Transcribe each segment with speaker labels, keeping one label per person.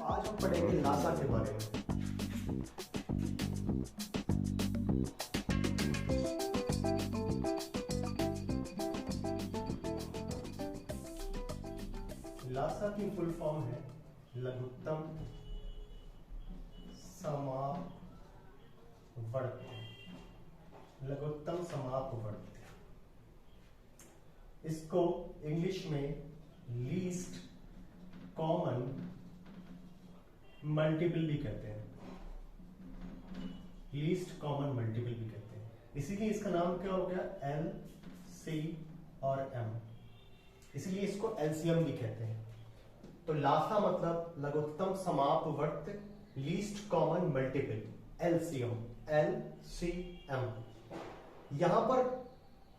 Speaker 1: आज हम पढ़ेंगे लासा के बारे में। लासा की फुल फॉर्म है लघुत्तम समापवर्त्य। लघुत्तम समापवर्त्य, इसको इंग्लिश में लीस्ट कॉमन मल्टीपल भी कहते हैं। लीस्ट कॉमन मल्टीपल भी कहते हैं। इसीलिए इसका नाम क्या हो गया, एल सी और एम, इसीलिए इसको एलसीएम भी कहते हैं। तो लासा मतलब लघुत्तम समापवर्त्य, least common multiple, LCM, LCM. यहां पर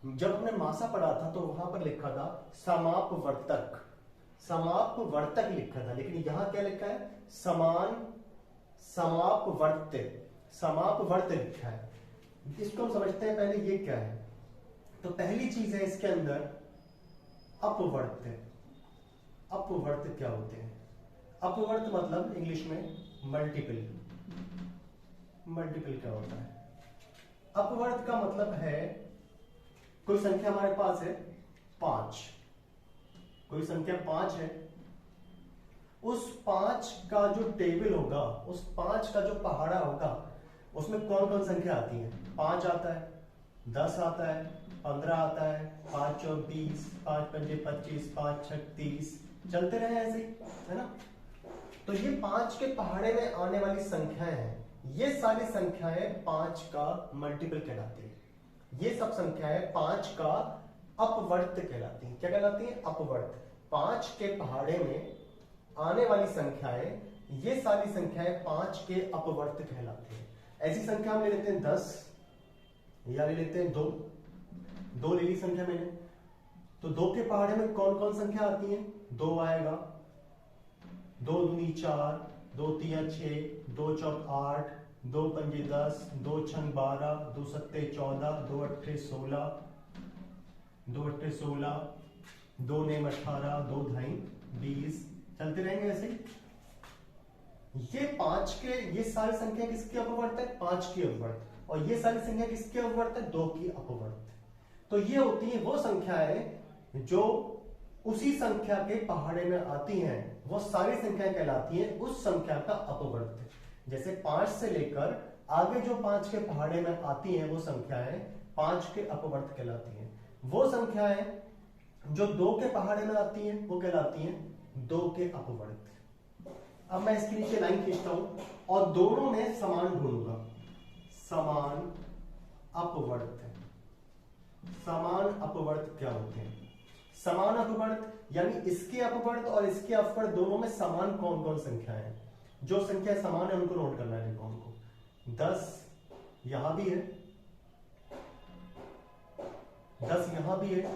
Speaker 1: जब हमने मासा पढ़ा था तो वहां पर लिखा था समापवर्तक, समापवर्तक लिखा था, लेकिन यहां क्या लिखा है, समान समापवर्त्य, समापवर्त्य लिखा है। इसको हम समझते हैं पहले ये क्या है। तो पहली चीज है इसके अंदर अपवर्त्य। अपवर्त्य क्या होते हैं? अपवर्त्य मतलब इंग्लिश में मल्टीपल। मल्टीपल क्या होता है? अपवर्त्य का मतलब है कोई संख्या हमारे पास है 5, कोई संख्या 5 है, उस 5 का जो टेबल होगा, उस 5 का जो पहाड़ा होगा, उसमें कौन कौन संख्या आती है? 5 आता है, 10 आता है, 15 आता है, 5 चौक 20, 5 पंजे 25, 5 छक 30, चलते रहे ऐसे ही, है ना। तो ये 5 के पहाड़े में आने वाली संख्याएं हैं, ये सारी संख्याएं 5 का मल्टीपल कहलाती है। ये सब संख्याएं 5 का अपवर्त्य कहलाती हैं। क्या कहलाती हैं? अपवर्त्य। 5 के पहाड़े में आने वाली संख्याएं, ये सारी संख्याएं 5 के अपवर्त्य कहलाती हैं। ऐसी संख्या हम ले लेते हैं 10, या ले लेते हैं 2 ले ली संख्या मैंने, तो 2 के पहाड़े में कौन कौन संख्या आती है? 2 आएगा, 2 दूनी 4, 2 तिया 6, 2 चौक 8, 2 पंजे 10, 2 छंग 12, 2 सत्ते 14, 2 अट्ठे 16, 2 अट्ठे 16, 2 नेम 18, 2 ढाई 20, चलते रहेंगे ऐसे ही। ये 5 के, ये सारी संख्या किसकी अपवर्त्य है? 5 की अपवर्त्य। और ये सारी संख्या किसकी अपवर्त्य है? 2 की अपवर्त्य। तो ये होती है वो संख्याएं जो उसी संख्या के पहाड़े में आती हैं, वो सारी संख्याएं कहलाती हैं उस संख्या का अपवर्त्य। जैसे 5 से लेकर आगे जो 5 के पहाड़े में आती हैं वो संख्याएं 5 के अपवर्त्य कहलाती हैं। वो संख्याएं जो 2 के पहाड़े में आती हैं वो कहलाती हैं 2 के अपवर्त्य। अब मैं इसके नीचे लाइन खींचता हूं और दोनों में समान ढूंढूंगा। समान अपवर्त्य। समान अपवर्त्य क्या होते हैं? समान अपवर्त्य यानी इसके अपवर्त्य और इसके अपवर्त्य दोनों में समान कौन कौन संख्या है? जो संख्या समान है उनको नोट करना है। देखो हमको 10 यहां भी है, 10 यहां भी है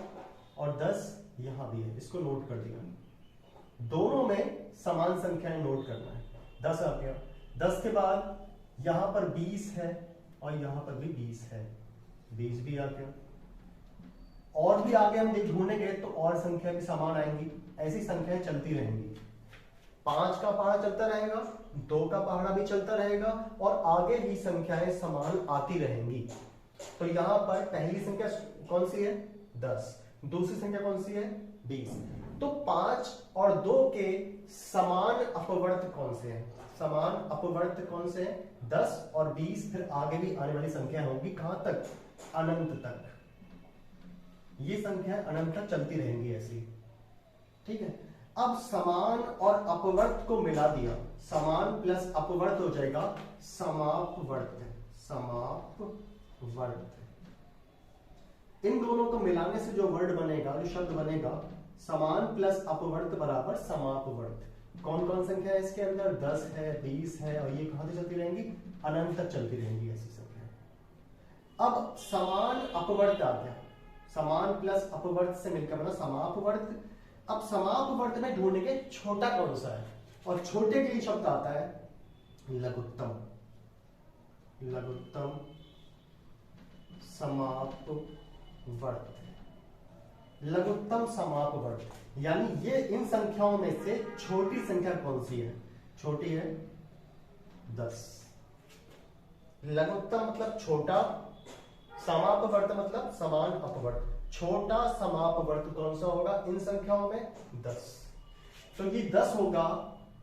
Speaker 1: और 10 यहां भी है, इसको नोट कर दिया। दोनों में समान संख्याएं नोट करना है। 10 आ गया, 10 के बाद यहां पर 20 है और यहां पर भी 20 है, 20 भी आ गया। और भी आगे हम ढूंढेंगे तो और संख्या भी समान आएंगी। ऐसी संख्याएं चलती रहेंगी। 5 का पहाड़ा चलता रहेगा, 2 का पहाड़ा भी चलता रहेगा और आगे भी संख्याएं समान आती रहेंगी। तो यहां पर पहली संख्या कौन सी है? 10। दूसरी संख्या कौन सी है? 20। तो 5 और 2 के समान अपवर्त्य कौन से हैं? समान अपवर्त्य कौन से हैं? 10 और 20। फिर आगे भी आने वाली संख्या होगी, कहां तक? अनंत तक। ये संख्या अनंत तक चलती रहेंगी ऐसी, ठीक है। अब समान और अपवर्त्य को मिला दिया, समान प्लस अपवर्त्य हो जाएगा समापवर्त्य। समापवर्त्य। इन दोनों को मिलाने से जो वर्ड बनेगा, जो शब्द बनेगा, समान प्लस अपवर्त्य बराबर समापवर्त्य। कौन कौन संख्या है इसके अंदर? 10 है, 20 है, और ये कहां से चलती रहेंगी? अनंत तक चलती रहेंगी ऐसी संख्या। अब समान अपवर्त्य आ गया, समान प्लस अपवर्त्य से मिलकर बना समापवर्त्य। अब समापवर्त्य में ढूंढेंगे छोटा कौन सा है, और छोटे के लिए शब्द आता है लघुत्तम। लघुत्तम समापवर्त्य। लघुत्तम समापवर्त्य यानी ये इन संख्याओं में से छोटी संख्या कौन सी है? छोटी है 10। लघुत्तम मतलब छोटा, समापवर्त मतलब समान अपवर्त। छोटा समापवर्त कौन सा होगा इन संख्याओं में? 10। तो ये 10 होगा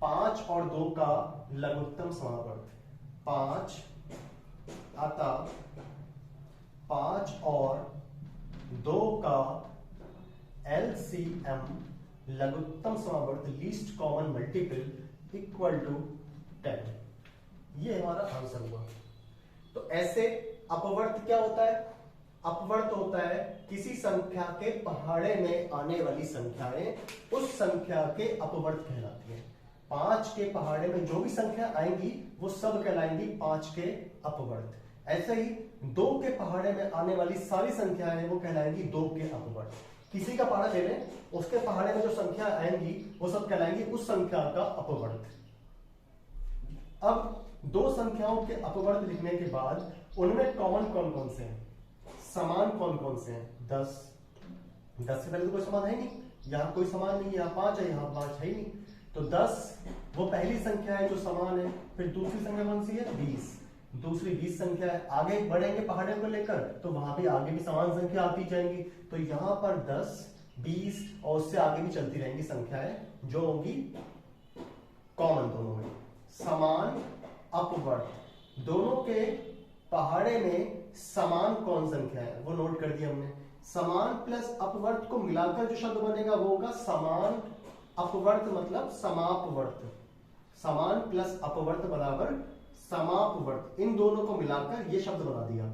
Speaker 1: 5 और 2 का लघुत्तम समापवर्त। 5 अतः 5 और 2 का LCM लघुत्तम समावर्त least common multiple equal to 10। ये हमारा आंसर हुआ। तो ऐसे अपवर्त क्या होता है? अपवर्त होता है किसी संख्या के पहाड़े में आने वाली संख्याएं उस संख्या के अपवर्त कहलाती है। 5 के पहाड़े में जो भी संख्या आएंगी वो सब कहलाएंगी 5 के अपवर्त। ऐसे ही 2 के पहाड़े में आने वाली सारी संख्याएं वो कहलाएंगी 2 के अपवर्त। किसी का पहाड़ा ले लें, उसके पहाड़े में जो संख्या आएंगी वो सब कहलाएंगी उस संख्या का अपवर्त। अब 2 संख्याओं के अपवर्त लिखने के बाद उनमें कॉमन कौन कौन से हैं, समान कौन कौन से हैं? 10 से पहले तो कोई समान है नहीं, यहां कोई समान नहीं, यहां 5 है, यहां 5 है ही नहीं। तो 10 वो पहली संख्या है जो समान है। फिर दूसरी संख्या कौन सी है? 20। दूसरी 20 संख्या है। आगे बढ़ेंगे पहाड़े को लेकर तो वहां भी आगे भी समान संख्या आती जाएंगी। तो यहां पर 10, 20 और उससे आगे भी चलती रहेंगी संख्याएं जो होंगी कॉमन दोनों में। समान अपवर्त दोनों के पहाड़े में समान कौन संख्या है वो नोट कर दिया हमने। समान प्लस अपवर्त को मिलाकर जो शब्द बनेगा वो होगा समान अपवर्त मतलब समापवर्त। समान प्लस अपवर्त बराबर समापवर्त। इन दोनों को मिलाकर ये शब्द बना दिया।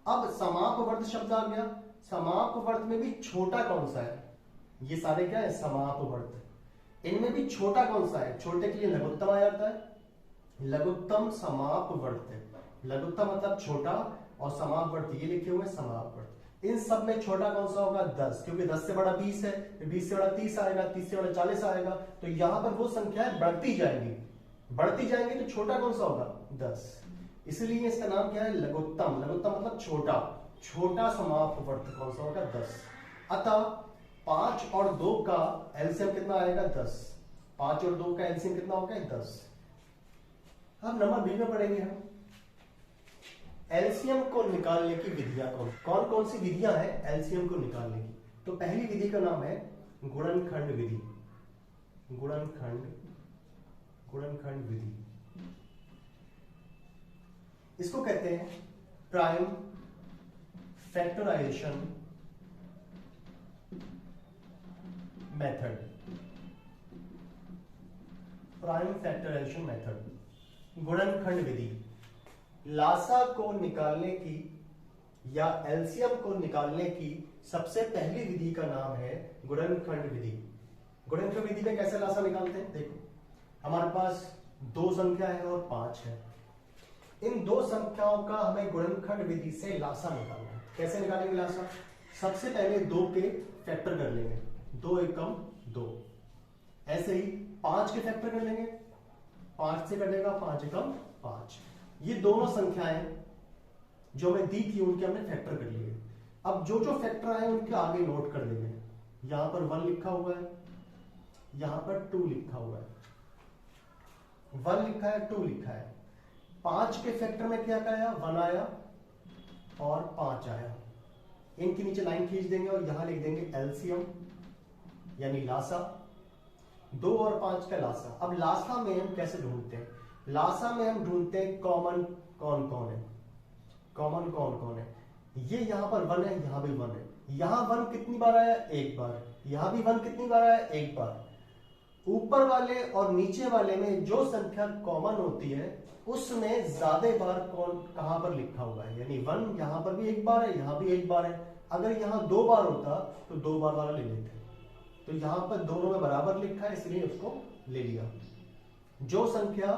Speaker 1: अब समापवर्त शब्द आ गया। समापवर्त में भी छोटा कौन सा है? ये सारे क्या है? समापवर्त। इनमें भी छोटा कौन सा है? छोटे के लिए लघुत्तम आ जाता है। लघुत्तम समापवर्त है। लघुत्तम मतलब छोटा और समापवर्त ये लिखे हुए समापवर्त। इन सब में छोटा कौन सा होगा? 10, क्योंकि 10 से बड़ा 20 है, 20 से बड़ा 30 आएगा, 30 से बड़ा 40 आएगा। तो यहां पर वो संख्याएं बढ़ती जाएंगी, बढ़ती जाएंगी। तो छोटा कौन सा होगा? 10। इसलिए इसका नाम क्या है? लघुत्तम। लघुत्तम मतलब छोटा। छोटा समापवर्त कौन सा होगा? 10। अतः 5 और 2 का एलसीएम कितना आएगा? 10। 5 और 2 का एलसीएम कितना होगा? 10। अब नंबर बी में पढ़ेंगे हम एलसीएम को निकालने की विधियां कौन कौन सी विधियां हैं एलसीएम को निकालने की। तो पहली विधि का नाम है गुणनखंड विधि। गुणनखंड विधि इसको कहते हैं prime factorisation method. Prime factorisation method गुणनखंड विधि। लासा को निकालने की या एलसीएम को निकालने की सबसे पहली विधि का नाम है गुणनखंड विधि। गुणनखंड विधि में कैसे लासा निकालते हैं? देखो, हमारे पास 2 संख्या है और 5 है। इन 2 संख्याओं का हमें गुणनखंड विधि से लासा निकालना है। कैसे निकालेंगे लासा? सबसे पहले 2 के फैक्टर कर लेंगे। 2 एकम 2। ऐसे ही 5 के फैक्टर कर लेंगे। 5 से कटेगा 5 एकम 5। ये दोनों संख्याएं जो हमें दी थी उनके हमने फैक्टर कर लिए। अब जो जो फैक्टर आए उनके आगे नोट कर देंगे। यहां पर 1 लिखा हुआ है, यहां पर 2 लिखा हुआ है। 1 लिखा है, 2 लिखा है। 5 के फैक्टर में क्या आया? 1 आया और 5 आया। इनके नीचे लाइन खींच देंगे और यहां लिख देंगे एलसीएम यानी लासा। 2 और 5 का लासा। अब लासा में हम कैसे ढूंढते हैं? लासा में हम ढूंढते हैं कॉमन कौन कौन है। कॉमन कौन कौन है? ये यहां पर 1 है, यहां भी 1 है। यहां 1 कितनी बार आया? 1 बार। यहां भी 1 कितनी बार आया? 1 बार। ऊपर वाले और नीचे वाले में जो संख्या कॉमन होती है उसमें ज्यादा बार कौन कहां पर लिखा हुआ है? यानी 1 यहां पर भी 1 बार है, यहां भी 1 बार है। अगर यहां 2 बार होता तो 2 बार वाला ले लेते। तो यहां पर दोनों में बराबर लिखा है इसलिए उसको ले लिया। जो संख्या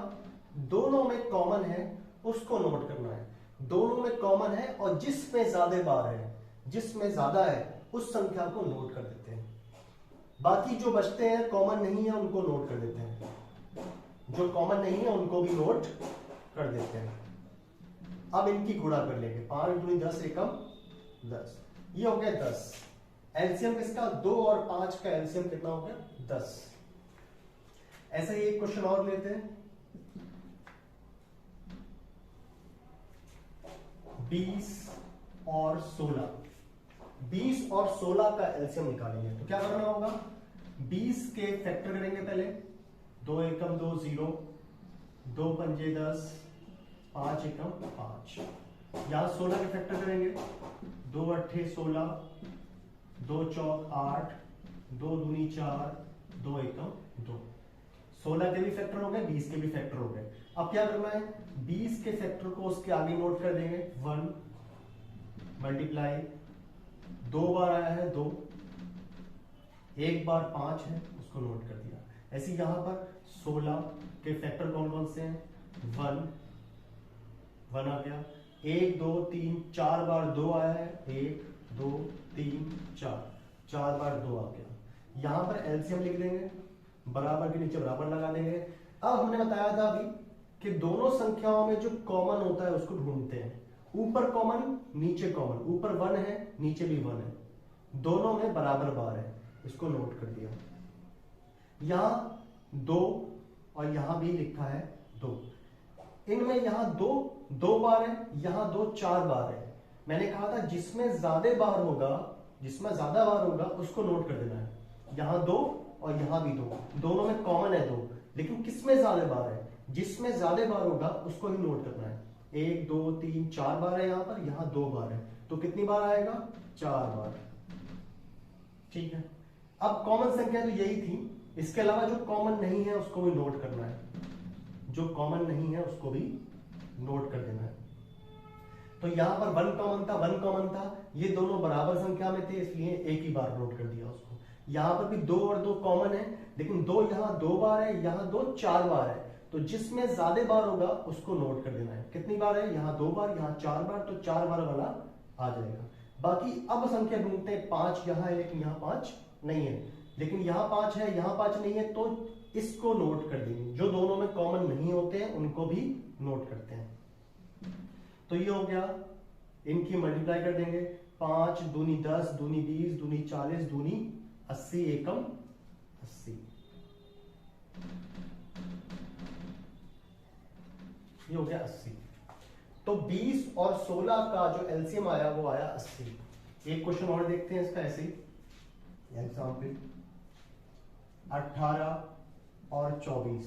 Speaker 1: दोनों में कॉमन है उसको नोट करना है। दोनों में कॉमन है और जिसमें ज्यादा बार है, जिसमें ज्यादा है उस संख्या को नोट कर देते हैं। बाकी जो बचते हैं कॉमन नहीं है उनको नोट कर देते हैं। जो कॉमन नहीं है उनको भी नोट कर देते हैं। अब इनकी गुणा कर लेंगे। 5 दूनी 10 एकम 10। ये हो गया 10। एलसीएम किसका? 2 और 5 का एलसीएम कितना हो गया? 10। ऐसे ही एक क्वेश्चन और लेते हैं, 20 और 16। 20 और 16 का एलसीएम निकालेंगे तो क्या करना होगा, 20 के फैक्टर करेंगे पहले, 2 एकम 2 0, 2 पंजे 10, 5 एकम 5। यहां 16 के फैक्टर करेंगे, 2 अट्ठे 16, 2 चौक 8, 2 दूनी 4, 2 एकम 2। 16 के भी फैक्टर हो गए, 20 के भी फैक्टर हो गए। अब क्या करना है, 20 के फैक्टर को उसके आगे नोट कर देंगे, 1 मल्टीप्लाई 2 बार आया है 2, एक बार 5 है उसको नोट कर दिया। ऐसे यहां पर 16 के फैक्टर कौन कौन से हैं, 1 आ गया, 1 2 3 4 बार 2 आया है, 1 2 3 4 बार 2 आ गया। यहां पर एलसीएम लिख देंगे, बराबर के नीचे बराबर लगा देंगे। अब हमने बताया था अभी कि दोनों संख्याओं में जो कॉमन होता है उसको ढूंढते हैं, ऊपर कॉमन नीचे कॉमन, ऊपर 1 है नीचे भी 1 है, दोनों में बराबर बार है, इसको नोट कर दिया। यहां 2 और यहां भी लिखा है 2, इनमें यहां 2 बार है, यहां 2 4 बार है। मैंने कहा था जिसमें ज्यादा बार होगा उसको नोट कर देना है। यहां 2 और यहां भी 2, दोनों में कॉमन है 2, लेकिन किसमें ज्यादा बार है, जिसमें ज्यादा बार होगा उसको ही नोट करना है। 1 2 3 4 बार है यहां पर, यहां 2 बार है, तो कितनी बार आएगा, 4 बार। ठीक है, अब कॉमन संख्या तो यही थी, इसके अलावा जो कॉमन नहीं है उसको भी नोट करना है, जो कॉमन नहीं है उसको भी नोट कर देना है। तो यहां पर 1 कॉमन था, ये दोनों बराबर संख्या में थे इसलिए एक ही बार नोट कर दिया उसको। यहां पर भी 2 और 2 कॉमन है, लेकिन 2 यहां 2 बार है, यहां 2 4 बार है, तो जिसमें ज्यादा बार होगा उसको नोट कर देना है। कितनी बार है, यहां 2 बार, यहां 4 बार, तो 4 बार वाला आ जाएगा। बाकी अब संख्या ढूंढते हैं, 5 यहां है लेकिन यहां 5 नहीं है, लेकिन यहां 5 है यहां 5 नहीं है, तो इसको नोट कर देंगे। जो दोनों में कॉमन नहीं होते हैं उनको भी नोट करते हैं। तो ये हो गया, इनकी मल्टीप्लाई कर देंगे, 5 दूनी 10, दूनी 20, दूनी 40, दूनी 80, एकम 80। ये हो गया 80। तो 20 और 16 का जो एलसीएम आया वो आया 80। एक क्वेश्चन और देखते हैं इसका ऐसे ही, एग्जाम्पल 18 और 24।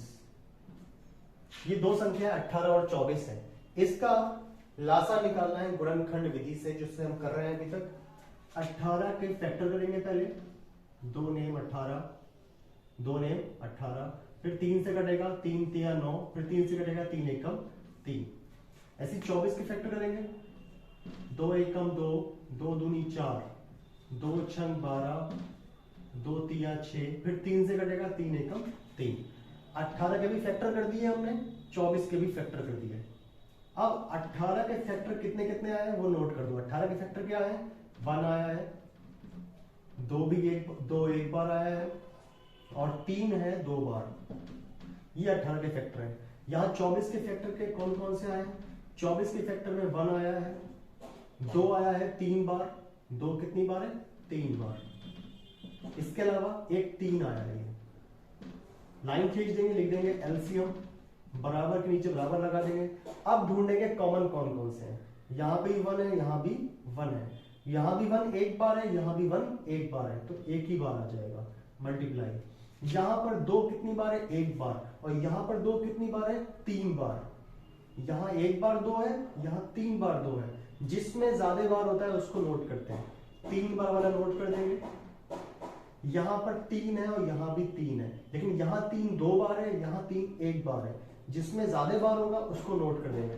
Speaker 1: ये दो संख्या 18 और 24 है, इसका लासा निकालना है गुणनखंड विधि से, जिससे हम कर रहे हैं अभी तक। 18 के फैक्टर करेंगे पहले, 2 नेम 18, 2 नेम 18, फिर 3 से कटेगा, 3 तिया 9, फिर 3 से कटेगा, 3 एकम 3। ऐसे 24 के फैक्टर करेंगे, 2 एकम 2, 2 दूनी 4, 2 छंग 12, 2 तिया 6, फिर 3 से कटेगा, 3 एकम 3। 18 के भी फैक्टर कर दिए हमने, 24 के भी फैक्टर कर दिए। अब 18 के फैक्टर कितने कितने आए हैं वो नोट कर दो। 18 के फैक्टर क्या है, 1 आया है, 2 एक बार आया है, और 3 है 2 बार। ये 18 के फैक्टर है। यहां 24 के फैक्टर के कौन कौन से आए हैं, 24 के फैक्टर में 1 आया है, 2 आया है 3 बार, 2 कितनी बार है, 3 बार। इसके अलावा एक 3 आया है। लाइन खींच देंगे, लिख देंगे एलसीएम, बराबर के नीचे बराबर लगा देंगे। अब ढूंढेंगे कॉमन कौन कौन से हैं। यहां भी 1 है, यहां भी 1 है, यहां भी 1 एक बार है, यहां भी 1 एक बार है, तो एक ही बार आ जाएगा, मल्टीप्लाई। यहां पर 2 कितनी बार है, एक बार, और यहां पर 2 कितनी बार है, 3 बार। यहां एक बार 2 है, यहां 3 बार 2 है, जिसमें ज्यादा बार होता है उसको नोट करते हैं। 3 बार वाला नोट कर देंगे। यहां पर 3 है और यहां भी 3 है, लेकिन यहां 3 2 बार है, यहां 3 एक बार है, जिसमें ज्यादा बार होगा उसको नोट कर देंगे।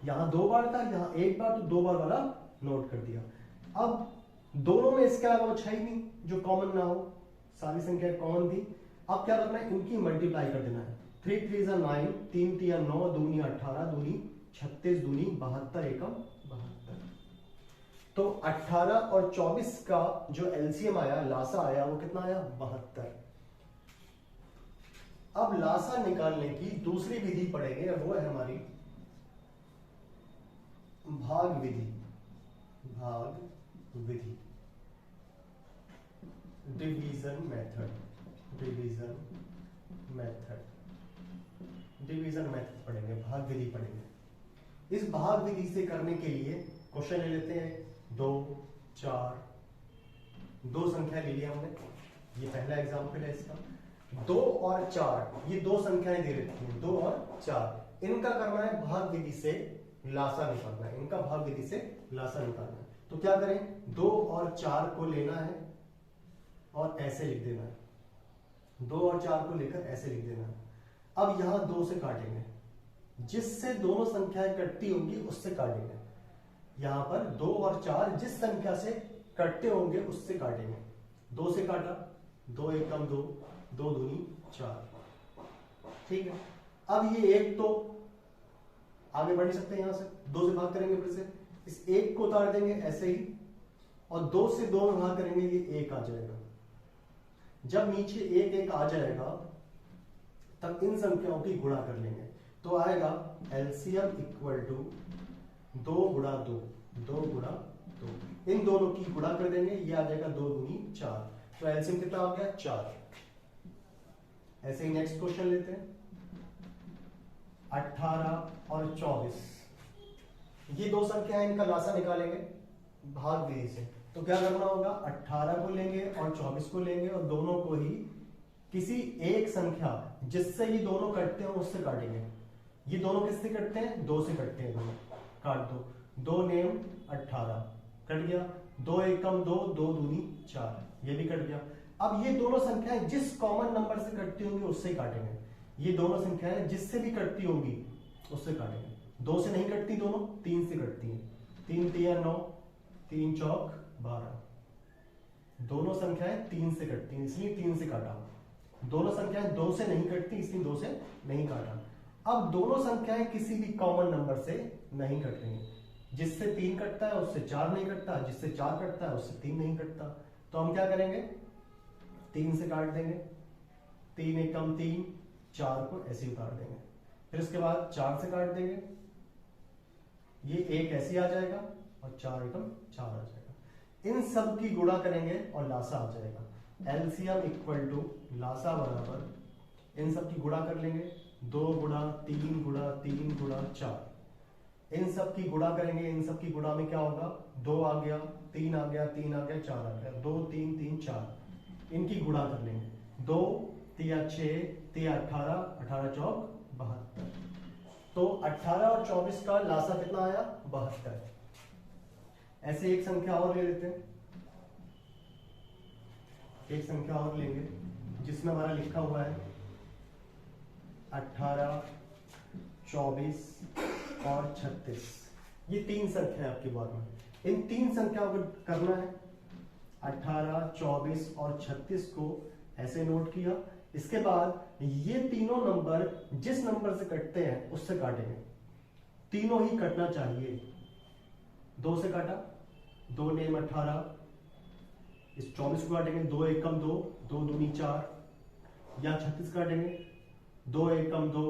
Speaker 1: यहां 2 बार था, यहां एक बार, तो 2 बार वाला नोट कर दिया। अब दोनों में इसके अलावा कुछ है ही नहीं जो कॉमन ना हो, सारी संख्या कॉमन थी। अब क्या करना है, इनकी मल्टीप्लाई कर देना है। 3 3 9, 3 3 9, दूनी 18, दूनी 36, दूनी 72, एकम 72। तो 18 और 24 का जो एलसीएम आया, लासा आया, वो कितना आया, 72। अब लासा निकालने की दूसरी विधि पढ़ेंगे, वो है हमारी भाग विधि। भाग विधि, division method, division method, division method पढ़ेंगे, भाग विधि पढ़ेंगे। इस भाग विधि से करने के लिए क्वेश्चन ले लेते हैं 2, 4, 2 संख्या ले लिया हमने, ये पहला एग्जाम्पल है इसका। 2 और 4 ये 2 संख्याएं दे रखी हैं, 2 और 4, इनका करना है भाग विधि से लासा निकालना है, इनका भाग विधि से लासा निकालना है। तो क्या करें, 2 और 4 को लेना है और ऐसे लिख देना है, 2 और 4 को लेकर ऐसे लिख देना है। अब यहां 2 से काटेंगे, जिससे दोनों संख्याएं कटती होंगी उससे काटेंगे। यहां पर 2 और 4 जिस संख्या से कटते होंगे उससे काटेंगे। 2 से काटा, 2 एकम 2, 2 दूनी 4, ठीक है। अब ये 1 तो आगे बढ़ सकते हैं, यहां से 2 से भाग करेंगे, फिर से इस 1 को उतार देंगे ऐसे ही, और 2 से 2 में भाग करेंगे, ये 1 आ जाएगा। जब नीचे 1 1 आ जाएगा तब इन संख्याओं की गुणा कर लेंगे, तो आएगा एलसीएम इक्वल टू 2 गुणा 2, 2 गुणा 2, इन दोनों की गुणा कर देंगे, ये आ जाएगा 2 दूनी 4, तो एलसीएम कितना आ गया 4। ऐसे ही नेक्स्ट क्वेश्चन लेते हैं, 18 और 24, ये 2 संख्या है, इनका लासा निकालेंगे भाग विधि से। तो क्या करना होगा, 18 को लेंगे और 24 को लेंगे और दोनों को ही किसी एक संख्या जिससे ये दोनों कटते हैं उससे काटेंगे। ये दोनों किससे कटते हैं, 2 से कटते हैं, दोनों काट दो, 2 नेम 18 कट गया, 2 एकम 2, 2 दूनी 4, ये भी कट गया। अब ये दोनों संख्याएं जिस कॉमन नंबर से कटती होंगी उससे काटेंगे। ये दोनों संख्याएं जिससे भी कटती होंगी उससे काटेंगे। 2 से नहीं कटती दोनों, 3 से कटती हैं, 3 तिया 9, 3 चौक 12, दोनों संख्याएं 3 से कटती हैं इसलिए 3 से काटा। दोनों संख्याएं 2 से नहीं कटती इसलिए 2 से नहीं काटा। अब दोनों संख्याएं किसी भी कॉमन नंबर से नहीं कट रही हैं, जिससे 3 कटता है उससे 4 नहीं कटता, जिससे 4 कटता है उससे 3 नहीं कटता। तो हम क्या करेंगे, 3 से काट देंगे, 3 एकम 3, 4 को ऐसे उतार देंगे, फिर उसके बाद 4 से काट देंगे, ये 1 ऐसे आ जाएगा और 4 एकम 4 आ जाएगा। इन सब की गुणा करेंगे और लासा आ जाएगा। एलसीएम इक्वल टू लासा बराबर, इन सब की गुणा कर लेंगे, 2 गुणा 3 गुणा 3 गुणा 4, इन सब की गुणा करेंगे, इन सब की गुणा में क्या होगा, 2 आ गया, 3 आ गया, 3 आ गया, 4 आ गया, 2 3 3 4, इनकी गुणा कर लेंगे, 2 तिया 6 तिया 18, 18 चौक 72। तो 18 और 24 का लासा कितना आया, 72। ऐसे एक संख्या और ले लेते हैं, एक संख्या और लेंगे जिसमें हमारा लिखा हुआ है 18, 24 और 36, ये 3 संख्या है आपके बारे में। इन 3 संख्याओं को करना है, 18, 24 और 36 को ऐसे नोट किया। इसके बाद ये तीनों नंबर जिस नंबर से कटते हैं उससे काटेंगे, तीनों ही कटना चाहिए। 2 से काटा, 2 नेम 18, इस 24 को काटेंगे, 2 एकम 2, 2 दूनी 4, या 36 काटेंगे, 2 एकम 2,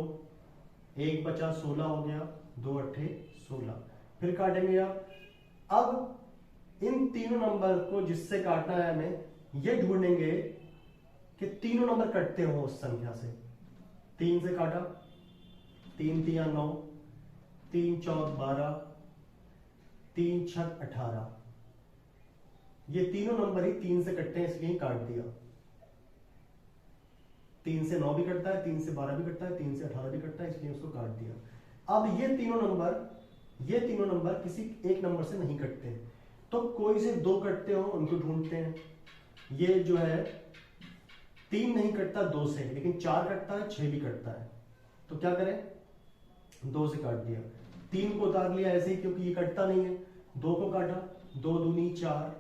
Speaker 1: 1 बचा 16 हो गया, 2 अट्ठे 16, फिर काटेंगे आप। अब इन तीनों नंबर को जिससे काटना है हमें, ये ढूंढेंगे कि तीनों नंबर कटते हो उस संख्या से। 3 से काटा, 3 तिया 9, 3 चौक 12, 3 छक 18, ये तीनों नंबर ही 3 से कटते हैं इसलिए काट दिया। 3 से 9 भी कटता है, 3 से 12 भी कटता है, 3 से 18 भी कटता है इसलिए उसको काट दिया। अब ये तीनों नंबर किसी एक नंबर से नहीं कटते, तो कोई से 2 कटते हो उनको ढूंढते हैं। ये जो है 3 नहीं कटता 2 से, लेकिन 4 कटता है, 6 भी कटता है, तो क्या करें, 2 से काट दिया। 3 को उतार लिया ऐसे ही क्योंकि ये कटता नहीं है, 2 को काटा, 2 दूनी 4,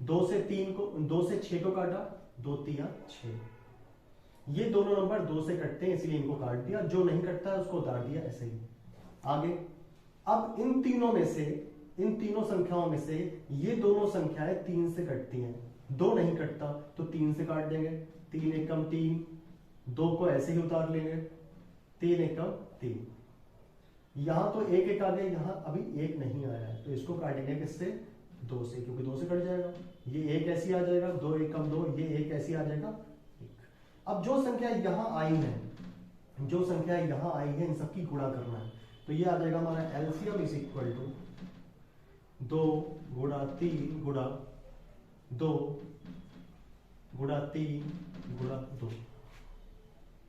Speaker 1: 2 से 6 को काटा, 2 तिया 6, ये दोनों नंबर 2 से कटते हैं इसलिए इनको काट दिया। जो नहीं कटता है उसको उतार दिया ऐसे ही। आगे, अब इन तीनों संख्याओं में से ये दोनों संख्याएं 3 से कटती हैं, 2 नहीं कटता तो 3 से काट देंगे, 3 एकम 3, 2 को ऐसे ही उतार लेंगे, 3 एकम 3, यहां तो 1 1 आ गया, यहां अभी 1 नहीं आया है तो इसको काटेंगे किससे, 2 से, क्योंकि 2 से कट जाएगा। ये 1 ऐसी आ जाएगा, 2 एकम 2, ये 1 ऐसी आ जाएगा 1। अब जो संख्या यहां आई है, जो संख्या यहां आई है, इन सबकी गुणा करना है। तो ये आ जाएगा हमारा एलसीएम इज इक्वल टू 2 गुणा 3 गुणा 2 गुणा 3 गुणा 2,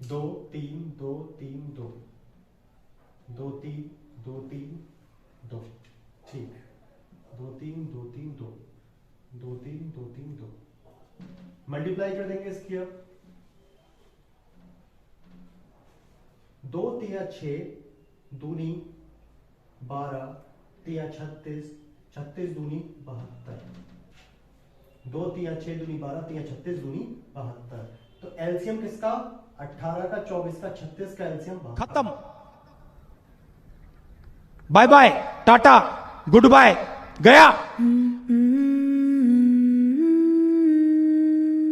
Speaker 1: 2 3 2 3 2 2 3 2 3 2, ठीक, 2 3 2 3 2 2 3 2 3 2, मल्टीप्लाई कर देंगे इसकी। अब 2 3 6 दूनी 12 3 36, 36 दूनी 72, 2 3 6 दूनी 12 3 36 दूनी 72। तो एलसीएम किसका? 18 का, 24 का, 36 का एलसीएम
Speaker 2: खत्म। Bye bye, tata, good bye, गया।